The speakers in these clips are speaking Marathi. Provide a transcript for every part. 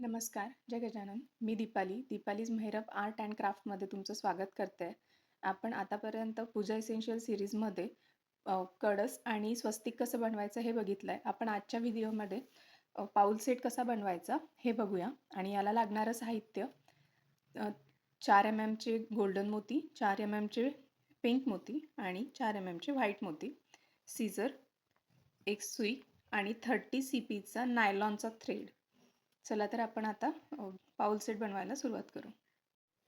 नमस्कार, जय गजानन. मी दीपालीज मेहरब आर्ट अँड क्राफ्टमध्ये तुमचं स्वागत करते. आपण आतापर्यंत पूजा इसेन्शियल सिरीजमध्ये कळस आणि स्वस्तिक कसं बनवायचं हे बघितलं आहे. आपण आजच्या व्हिडिओमध्ये पाऊल सेट कसा बनवायचा हे बघूया. आणि याला लागणारं साहित्य 4 MMचे गोल्डन मोती, 4 MMचे पिंक मोती आणि 4 MMचे व्हाईट मोती, सीझर, एक सुई आणि 30 CPचा नायलॉनचा थ्रेड. चला तर आपण आता पाऊल सेट बनवायला सुरुवात करू.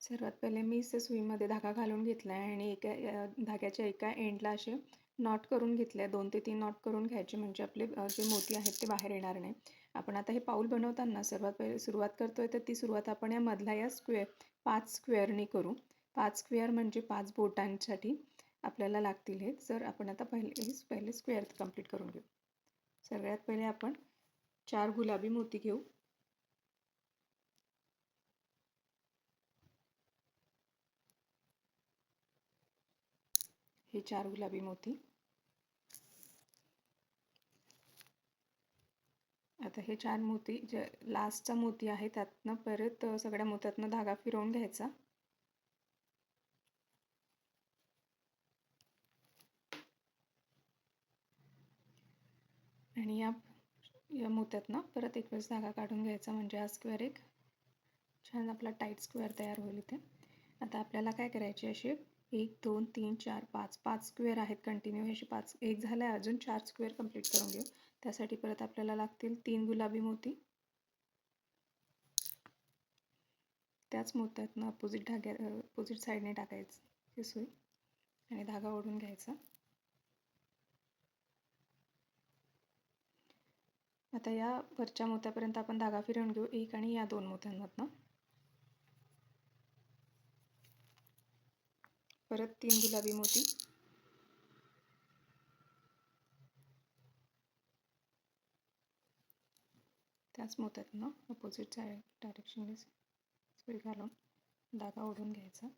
सर्वात पहिले मी इथे सुईमध्ये धागा घालून घेतला आहे आणि धाग्याच्या एका एंडला असे नॉट करून घेतले. 2 ते 3 नॉट करून घ्यायचे, म्हणजे आपले जे मोती आहेत ते बाहेर येणार नाही. आपण आता हे पाऊल बनवताना सर्वात पहिले सुरुवात करतोय, तर ती सुरुवात आपण या मधल्या या 5 स्क्वेअरनी करू. 5 स्क्वेअर म्हणजे 5 बोटांसाठी आपल्याला लागतील हे. तर आपण आता पहिले स्क्वेअर कंप्लीट करून घेऊ. सगळ्यात पहिले आपण 4 गुलाबी मोती घेऊ. हे 4 गुलाबी मोती. आता हे 4 मोती, जे लास्टचा मोती आहे त्यातनं परत सगळ्या मोत्यातनं धागा फिरवून घ्यायचा. आणि या मोत्यातनं परत एक वेळेस धागा काढून घ्यायचा, म्हणजे हा स्क्वेअर एक छान आपला टाईट स्क्वेअर तयार होईल इथे. आता आपल्याला काय करायचे, असे 1 2 3 4 5 स्क्वेअर आहेत कंटिन्यू. असे 5 एक झालं आहे, अजून 4 स्क्वेअर कंप्लीट करून घेऊ. त्यासाठी परत आपल्याला लागतील 3 गुलाबी मोती. त्याच मोत्यातनं अपोजिट साईडने टाकायचं ही सुई आणि धागा ओढून घ्यायचा. आता या वरच्या मोत्यापर्यंत आपण धागा फिरवून घेऊ, एक आणि या 2 मोत्यांमधनं. परत 3 गुलाबी मोती. त्याच मोत्यातनं अपोजिट डायरेक्शनने सुई घालून धागा ओढून घ्यायचा.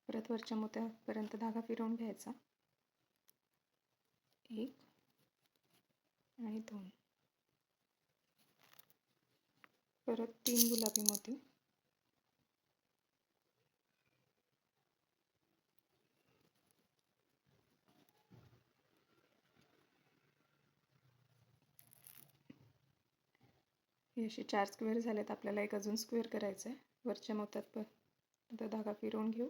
परत वरच्या मोत्यापर्यंत धागा फिरवून घ्यायचा, 1 आणि 2. परत 3 गुलाबी मोती. हे असे 4 स्क्वेअर झालेत. आपल्याला एक अजून स्क्वेअर करायचं आहे. वरच्या मोत्यात आता धागा फिरवून घेऊ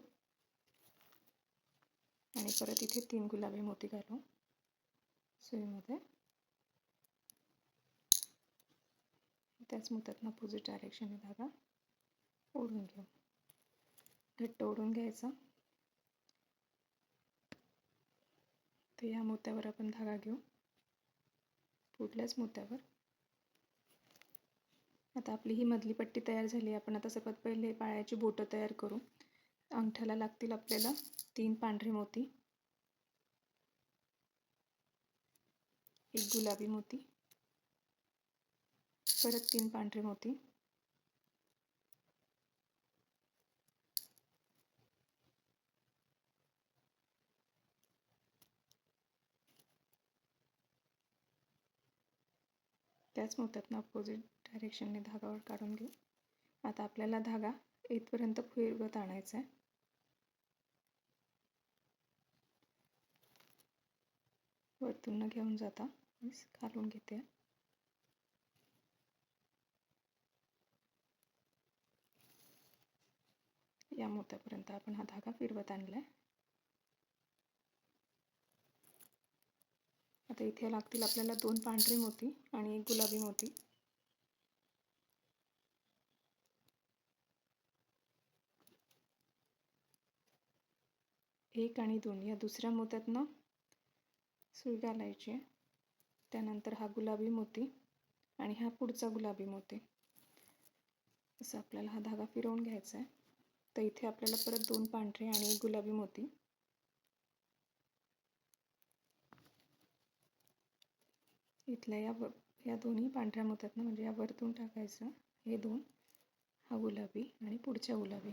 आणि परत इथे 3 गुलाबी मोती घालू सुईमध्ये. त्याच मोत्यातनं अपोजिट डायरेक्शनने धागा ओढून घेऊ. घट्ट ओढून घ्यायचा. तर या मोत्यावर आपण धागा घेऊ, पुढल्याच मोत्यावर. आता आपली ही मधली पट्टी तयार झाली. आपण आता सर्वात पहिले पायाची बोटं तयार करू. अंगठ्याला लागतील आपल्याला 3 पांढरे मोती, 1 गुलाबी मोती, परत 3 पांढरे मोती, त्याच मोत्यातनं अपोजिट डायरेक्शनने धागा काढून घेऊ. आता आपल्याला धागा इथपर्यंत फिरवत आणायचा आहे. वरतून न घेऊन जाता घालून घेते. या मोत्यापर्यंत आपण हा धागा फिरवत आणलाय. आता इथे लागतील आपल्याला 2 पांढरे मोती आणि 1 गुलाबी मोती. एक आणि 2 या दुसऱ्या मोत्यातनं सुई घालायची. त्यानंतर हा गुलाबी मोती आणि हा पुढचा गुलाबी मोती. असं आपल्याला हा धागा फिरवून घ्यायचा आहे. तर इथे आपल्याला परत 2 पांढरे आणि 1 गुलाबी मोती. इथल्या या दोन्ही पांढऱ्या मोत्यातनं, म्हणजे या वरतून टाकायचं हे 2, हा गुलाबी आणि पुढच्या गुलाबी.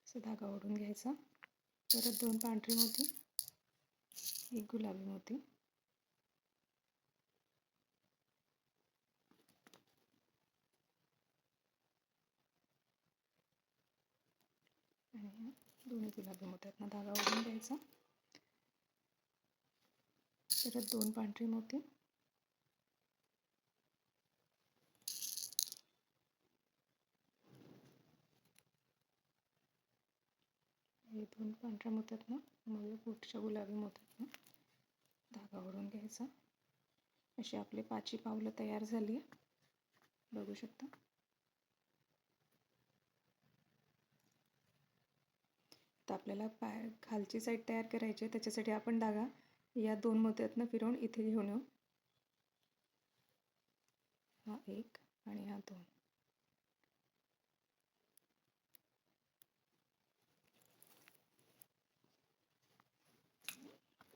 असं धागा ओढून घ्यायचा. परत 2 पांढरे मोती, 1 गुलाबी मोती. आणि ह्या दोन्ही गुलाबी मोत्यातनं धागा ओढून घ्यायचा. परत 2 पांढरे मोती, हे 2 पांढऱ्या मोत्यातनं मग पुढच्या गुलाबी मोत्यातनं धागा ओढून घ्यायचा. अशी आपली 5 पावलं तयार झाली आहे, बघू शकता. तर आपल्याला खालची साईड तयार करायची आहे, त्याच्यासाठी आपण धागा या 2 मोत्यातनं फिरवून इथे घेऊन येऊ. हा 1 आणि हा 2.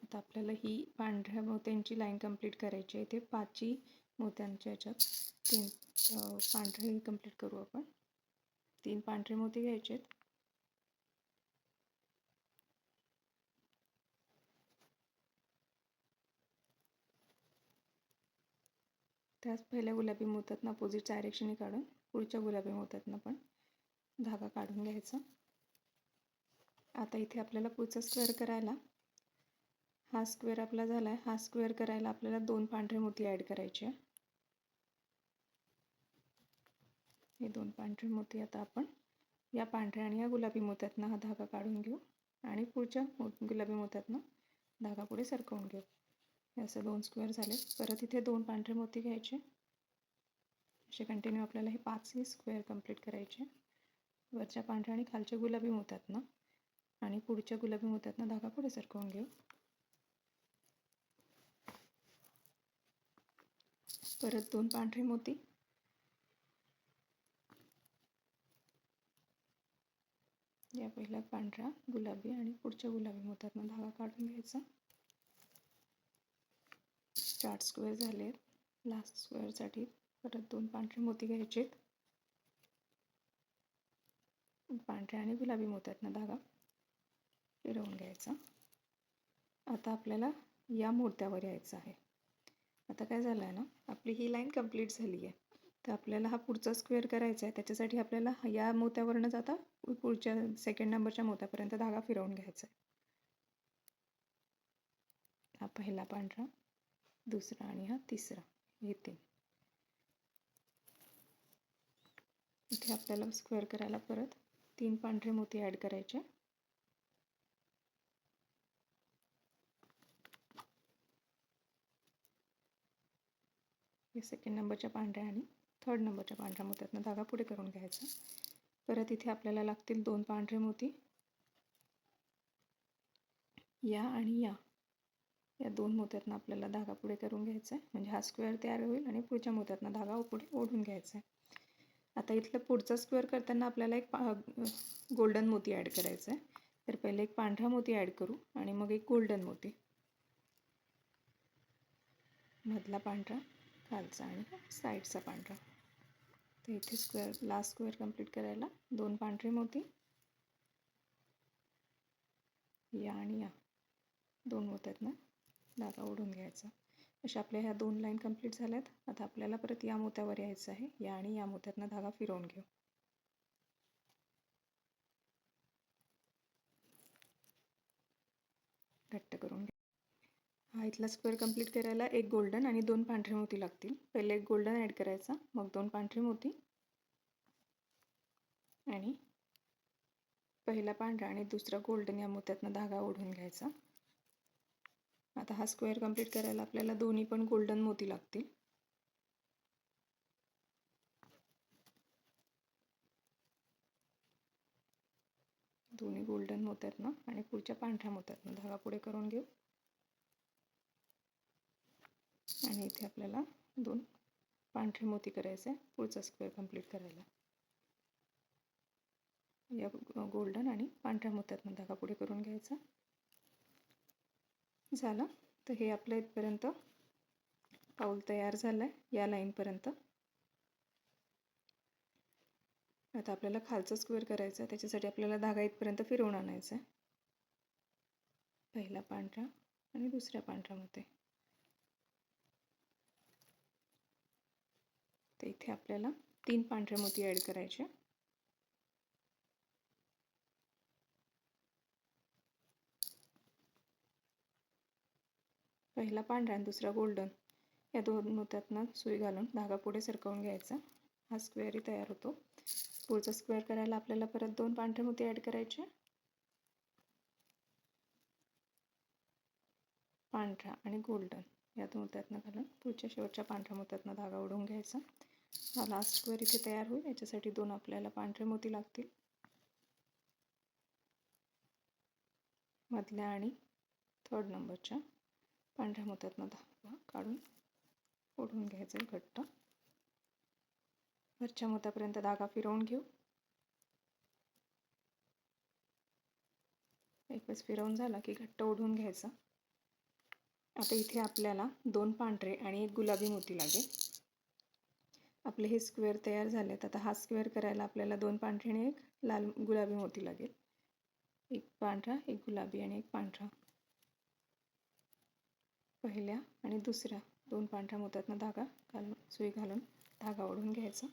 आता आपल्याला ही पांढऱ्या मोत्यांची लाईन कंप्लीट करायची आहे. ते 5 मोत्यांच्या ह्याच्यात 3 पांढरे कंप्लीट करू आपण. 3 पांढरे मोती घ्यायचे आहेत. त्याच पहिल्या गुलाबी मोत्यातनं अपोजिट डायरेक्शनने काढून पुढच्या गुलाबी मोत्यातनं पण धागा काढून घ्यायचा. आता इथे आपल्याला पुढचा स्क्वेअर करायला, हा स्क्वेअर आपला झाला आहे. हा स्क्वेअर करायला आपल्याला 2 पांढरे मोती ॲड करायचे आहे. हे 2 पांढरे मोती आता आपण या पांढऱ्या आणि या गुलाबी मोत्यातनं हा धागा काढून घेऊ आणि पुढच्या गुलाबी मोत्यातनं धागा पुढे सरकवून घेऊ. हे असं 2 स्क्वेअर झाले. परत इथे 2 पांढरे मोती घ्यायचे. असे कंटिन्यू आपल्याला हे 5 स्क्वेअर कंप्लीट करायचे. वरच्या पांढऱ्या आणि खालच्या गुलाबी मोत्यातनं आणि पुढच्या गुलाबी मोत्यातनं धागा पुढे सरकवून घेऊ. परत 2 पांढरे मोती, या पहिल्या पांढऱ्या गुलाबी आणि पुढच्या गुलाबी मोत्यातनं धागा काढून घ्यायचा. 4 स्क्वेअर झाले. लास्ट स्क्वेअरसाठी परत 2 पांढरे मोती घ्यायचे. पांढऱ्या आणि गुलाबी मोत्यातनं धागा फिरवून घ्यायचा. आता आपल्याला या मोत्यावर यायचं आहे. आता काय झालं आहे ना, आपली ही लाईन कंप्लीट झाली आहे. तर आपल्याला हा पुढचा स्क्वेअर करायचा आहे. त्याच्यासाठी आपल्याला या मोत्यावरनं जाता पुढच्या सेकंड नंबरच्या मोत्यापर्यंत धागा फिरवून घ्यायचा आहे. हा पहिला पांढरा, दुसरा आणि हा तिसरा, हे 3. इथे आपल्याला स्क्वेअर करायला परत 3 पांढरे मोती ॲड करायचे. सेकंड नंबरच्या पांढऱ्या आणि थर्ड नंबरच्या पांढऱ्या मोत्यातनं धागा पुढे करून घ्यायचा. परत इथे आपल्याला लागतील 2 पांढरे मोती, या आणि या 2 मोत्यातनं आपल्याला धागा पुढे करून घ्यायचा आहे. म्हणजे हा स्क्वेअर तयार होईल आणि पुढच्या मोत्यातनं धागा पुढे ओढून घ्यायचा आहे. आता इथलं पुढचा स्क्वेअर करताना आपल्याला एक गोल्डन मोती ॲड करायचा आहे. तर पहिले एक पांढरा मोती ॲड करू आणि मग एक गोल्डन मोती. मधला पांढरा, खालचा आणि साईडचा पांढरा. तर इथे स्क्वेअर लास्ट स्क्वेअर कंप्लीट करायला 2 पांढरे मोती, या आणि या 2 मोत्यातनं धागा ओढून घ्यायचा. अशा आपल्या ह्या 2 लाईन कंप्लीट झाल्यात. आता आपल्याला परत या मोत्यावर यायचं आहे. या आणि या मोत्यातनं धागा फिरवून घेऊ. घट्ट करून घ्या. हा इथला स्क्वेअर कंप्लीट करायला एक गोल्डन आणि 2 पांढरे मोती लागतील. पहिले एक गोल्डन ॲड करायचा, मग 2 पांढरे मोती आणि पहिला पांढरा आणि दुसरा गोल्डन या मोत्यातनं धागा ओढून घ्यायचा. आता हा स्क्वेअर कंप्लीट करायला आपल्याला दोन्ही पण गोल्डन मोती लागतील. दोन्ही गोल्डन मोत्यातनं आणि पुढच्या पांढऱ्या मोत्यातनं धागा पुढे करून घेऊ. आणि इथे आपल्याला 2 पांढरे मोती करायचे आहे पुढचा स्क्वेअर कंप्लीट करायला. या गोल्डन आणि पांढऱ्या मोत्यातनं धागा पुढे करून घ्यायचा. झालं. तर हे आपलं इथपर्यंत पाऊल तयार झालं आहे या लाईनपर्यंत. आता आपल्याला खालचं स्क्वेअर करायचं आहे. त्याच्यासाठी आपल्याला धागा इथपर्यंत फिरवून आणायचा आहे. पहिला पांढरा आणि दुसऱ्या पांढऱ्यामध्ये. तर इथे आपल्याला 3 पांढरे मोती ॲड करायचे. पहिला पांढरा आणि दुसरा गोल्डन या दोन मोत्यातनं सुई घालून धागा पुढे सरकवून घ्यायचा. हा स्क्वेअरही तयार होतो. पुढचा स्क्वेअर करायला आपल्याला परत 2 पांढरे मोती ॲड करायचे. पांढरा आणि गोल्डन या दोन मोत्यातनं घालून पुढच्या शेवटच्या पांढऱ्या मोत्यातनं धागा ओढून घ्यायचा. हा लास्ट स्क्वेअर इथे तयार होईल. याच्यासाठी 2 आपल्याला पांढरे मोती लागतील. मधल्या आणि 3rd नंबरच्या पांढऱ्या मोत्यातनं धागा काढून ओढून घ्यायचं घट्ट. वरच्या मोत्यापर्यंत धागा फिरवून घेऊ. एकच फिरवून झाला की घट्ट ओढून घ्यायचा. आता इथे आपल्याला 2 पांढरे आणि 1 गुलाबी मोती लागेल. आपले हे स्क्वेअर तयार झालेत. आता हा स्क्वेअर करायला आपल्याला 2 पांढरे आणि 1 लाल गुलाबी मोती लागेल. 1 पांढरा, 1 गुलाबी आणि 1 पांढरा. पहिल्या आणि दुसऱ्या 2 पांढऱ्या मोत्यातनं धागा घालून सुई घालून धागा ओढून घ्यायचा.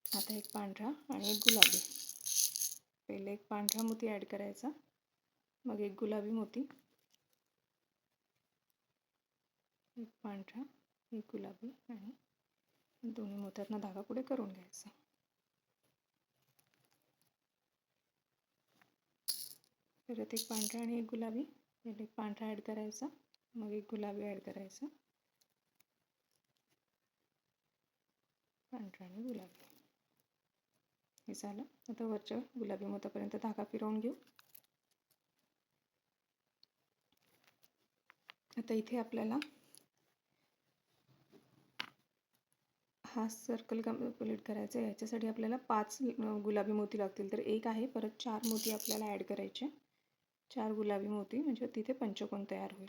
आता 1 पांढरा आणि 1 गुलाबी. पहिले 1 पांढरा मोती ॲड करायचा, मग 1 गुलाबी मोती, 1 पांढरा, 1 गुलाबी आणि दोन्ही मोत्यातनं धागा पुढे करून घ्यायचा. परत 1 पांढरा आणि 1 गुलाबी. पहिले 1 पांढरा ॲड करायचा, मग 1 गुलाबी ॲड करायचा. पांढरा आणि गुलाबी हे झालं. आता वरच्या गुलाबी मोत्यापर्यंत धागा फिरवून घेऊ. आता इथे आपल्याला हा सर्कल कंप्लीट करायचा आहे. याच्यासाठी आपल्याला 5 गुलाबी मोती लागतील. तर 1 आहे, परत 4 मोती आपल्याला ॲड करायचे. 4 गुलाबी मोती म्हणजे तिथे पंचकोन तयार होईल.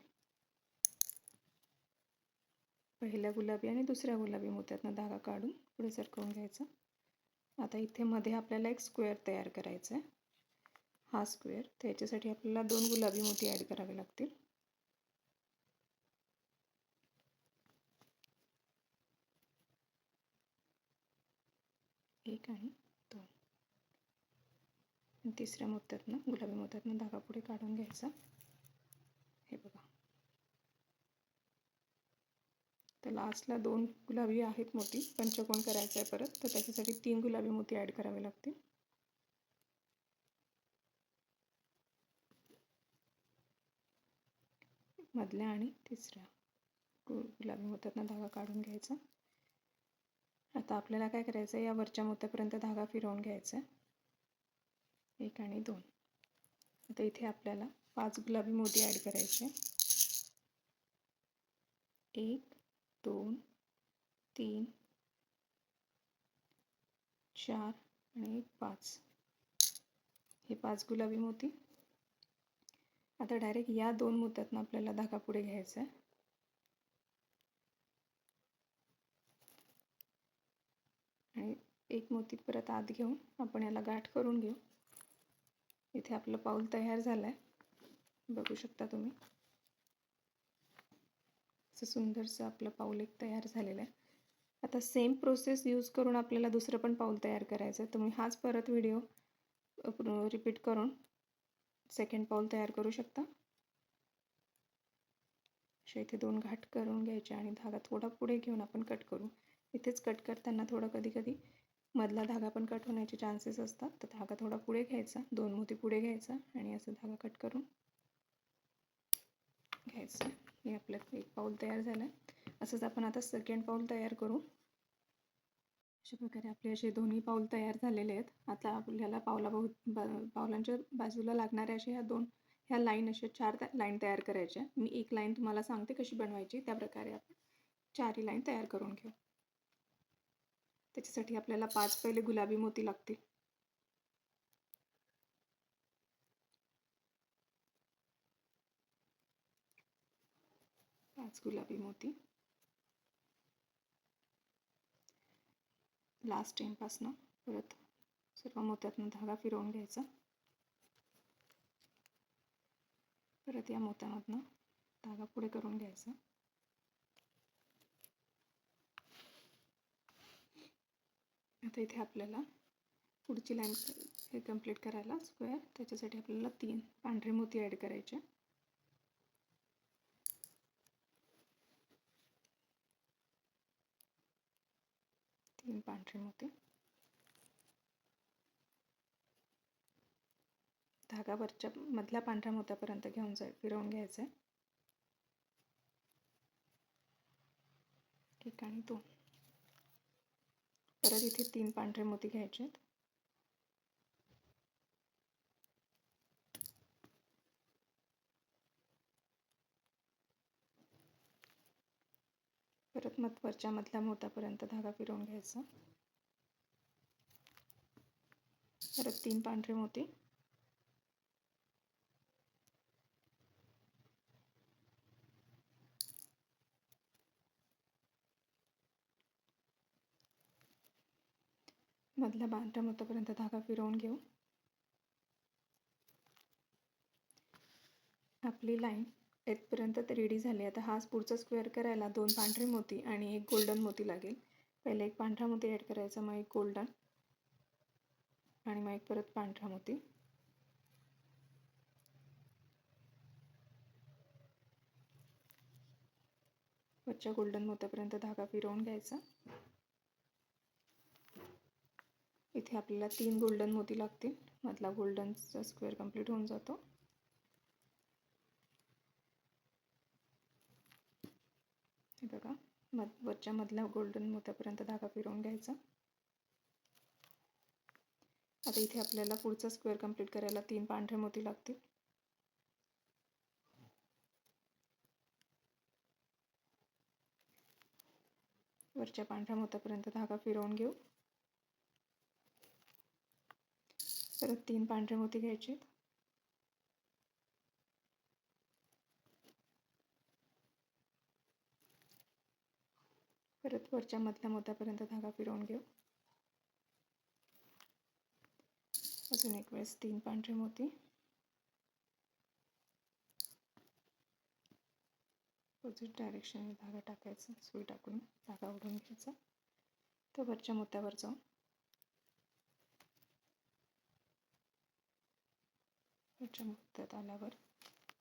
पहिल्या गुलाबी आणि दुसऱ्या गुलाबी मोत्यातनं धागा काढून पुढे सरकवून घ्यायचा. आता इथे मध्ये आपल्याला एक स्क्वेअर तयार करायचा आहे. हा स्क्वेअर, त्याच्यासाठी आपल्याला 2 गुलाबी मोती ॲड करावे लागतील. एक आणि 2. तिसऱ्या मोत्यातनं गुलाबी मोत्यातनं धागा पुढे काढून घ्यायचा. हे बघा, तर लास्टला 2 गुलाबी आहेत मोती. पंचकोन करायचा आहे परत, तर त्याच्यासाठी 3 गुलाबी मोती ॲड करावे लागतील. मधल्या आणि तिसऱ्या गुलाबी मोत्यातनं धागा काढून घ्यायचा. आता आपल्याला काय करायचं आहे, या वरच्या मोत्यापर्यंत धागा फिरवून घ्यायचा आहे. 1 आणि 2. आता इथे आपल्याला 5 गुलाबी मोती ॲड करायचे. 1, 2, 3, 4 आणि 1, 5. हे 5 गुलाबी मोती. आता डायरेक्ट या 2 मोत्यातनं आपल्याला धागा पुढे घ्यायचा आहे. आणि 1 मोती परत आत घेऊन आपण याला गाठ करून घेऊ. इथे आपलं पाऊल तयार झालं आहे, बघू शकता तुम्ही. असं सुंदरसं आपलं पाऊल एक तयार झालेलं आहे. आता सेम प्रोसेस यूज करून आपल्याला दुसरं पण पाऊल तयार करायचं आहे. तुम्ही हाच परत व्हिडिओ रिपीट करून सेकंड पाऊल तयार करू शकता. अशा इथे 2 घाट करून घ्यायचे आणि धागा थोडा पुढे घेऊन आपण कट करू. इथेच कट करताना थोडं कधी कधी मधला धागा पण कट होण्याचे चान्सेस असतात. तर धागा थोडा पुढे घ्यायचा, 2 मोती पुढे घ्यायचा आणि असं धागा कट करून घ्यायचं. हे आपलं एक पाऊल तयार झालं आहे. असंच आपण आता सेकंड पाऊल तयार करू. अशा प्रकारे आपले असे दोन्ही पाऊल तयार झालेले आहेत. आता आपल्याला पावलांच्या बाजूला लागणाऱ्या अशा ह्या लाईन, अशा 4 लाईन तयार करायच्या. मी एक लाईन तुम्हाला सांगते कशी बनवायची, त्याप्रकारे आपण 4ही लाईन तयार करून घेऊ. त्याच्यासाठी आपल्याला 5 पहिले गुलाबी मोती लागतील. पाच गुलाबी मोती लास्ट एंडपासनं परत सर्व मोत्यातनं धागा फिरवून घ्यायचा. परत या मोत्यामधनं धागा पुढे करून घ्यायचा. आता इथे आपल्याला पुढची लाईन हे कंप्लीट करायला स्क्वेअर, त्याच्यासाठी आपल्याला 3 पांढरे मोती ॲड करायचे. 3 पांढरे मोती. धागा वरच्या मधल्या पांढऱ्या मोत्यापर्यंत घेऊन फिरवून घ्यायचं आहे. 1 आणि 2. परत इथे 3 पांढरे मोती घ्यायचे आहेत. परत वरच्या मधल्या मोत्यापर्यंत धागा फिरवून घ्यायचा. परत 3 पांढरे मोती. मधल्या पांढऱ्या मोत्यापर्यंत धागा फिरवून घेऊ. आपली लाईन इथपर्यंत रेडी झाली. आता हा पुढचा स्क्वेअर करायला 2 पांढरे मोती आणि 1 गोल्डन मोती लागेल. पहिले 1 पांढरा मोती ॲड करायचा, मग 1 गोल्डन आणि मग 1 परत पांढरा मोती. वरच्या गोल्डन मोत्यापर्यंत धागा फिरवून घ्यायचा. इथे आपल्याला 3 गोल्डन मोती लागतील. मधला गोल्डनचा स्क्वेअर कंप्लीट होऊन जातो. हे बघा, वरच्या मधल्या गोल्डन मोत्यापर्यंत धागा फिरवून घ्यायचा. आता इथे आपल्याला पुढचा स्क्वेअर कंप्लीट करायला 3 पांढरे मोती लागतील. वरच्या पांढऱ्या मोत्यापर्यंत धागा फिरवून घेऊ. परत 3 पांढरे मोती घ्यायचे. परत वरच्या मधल्या मोत्यापर्यंत धागा फिरवून घेऊ. अजून एक वेळेस 3 पांढरे मोती. अपोजिट डायरेक्शनने धागा टाकायचा. सुई टाकून धागा ओढून घ्यायचा. तर वरच्या मोत्यावर जाऊन वरच्या मोत्यात आल्यावर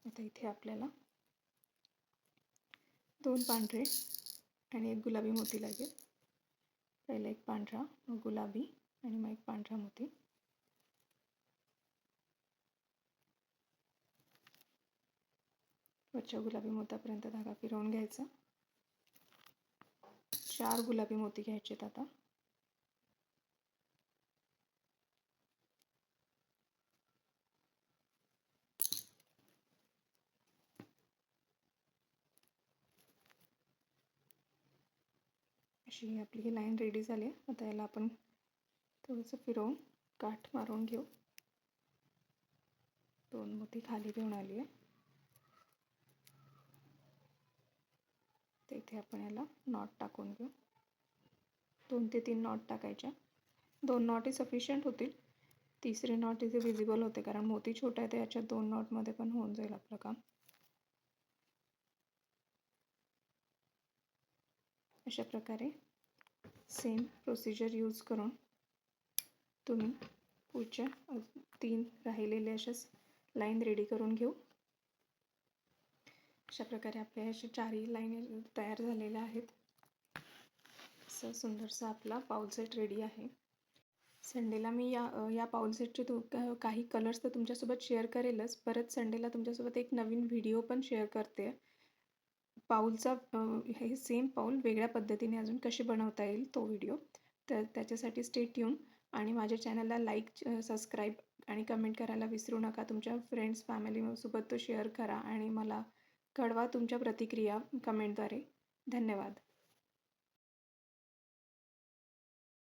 आता इथे आपल्याला 2 पांढरे आणि 1 गुलाबी मोती लागेल. पहिला 1 पांढरा, मग गुलाबी आणि मग 1 पांढरा मोती. वरच्या गुलाबी मोत्यापर्यंत धागा फिरवून घ्यायचा. 4 गुलाबी मोती घ्यायचेत आता. अशी आपली ही लाईन रेडी झाली आहे. आता याला आपण थोडंसं फिरवून गाठ मारून घेऊ. 2 मोती खाली घेऊन आली आहे. तर इथे आपण याला नॉट टाकून घेऊ. 2 ते 3 नॉट टाकायच्या. 2 नॉटही सफिशियंट होतील. तिसरी नॉट इथे विजिबल होते कारण मोती छोटा आहे, तर याच्यात 2 नॉटमध्ये पण होऊन जाईल आपलं काम. अशा प्रकारे सेम प्रोसिजर यूज करून तुम्ही पुढच्या 3 राहिलेले अशाच लाईन रेडी करून घेऊ. अशा प्रकारे आपल्या अशा 4ही लाईन तयार झालेल्या आहेत. असं सुंदरसा आपला पाऊल सेट रेडी आहे. संडेला मी या पाऊल सेटचे काही कलर्स तर तुमच्यासोबत शेअर करेलच. परत संडेला तुमच्यासोबत एक नवीन व्हिडिओ पण शेअर करते. पाऊलचा हे सेम पाऊल वेगळ्या पद्धतीने अजून कसे बनवता येईल तो व्हिडिओ. तर त्याच्यासाठी स्टे ट्यून आणि माझ्या चॅनलला लाईक, सबस्क्राईब आणि कमेंट करायला विसरू नका. तुमच्या फ्रेंड्स, फॅमिलीसोबत तो शेअर करा आणि मला कळवा तुमच्या प्रतिक्रिया कमेंटद्वारे. धन्यवाद.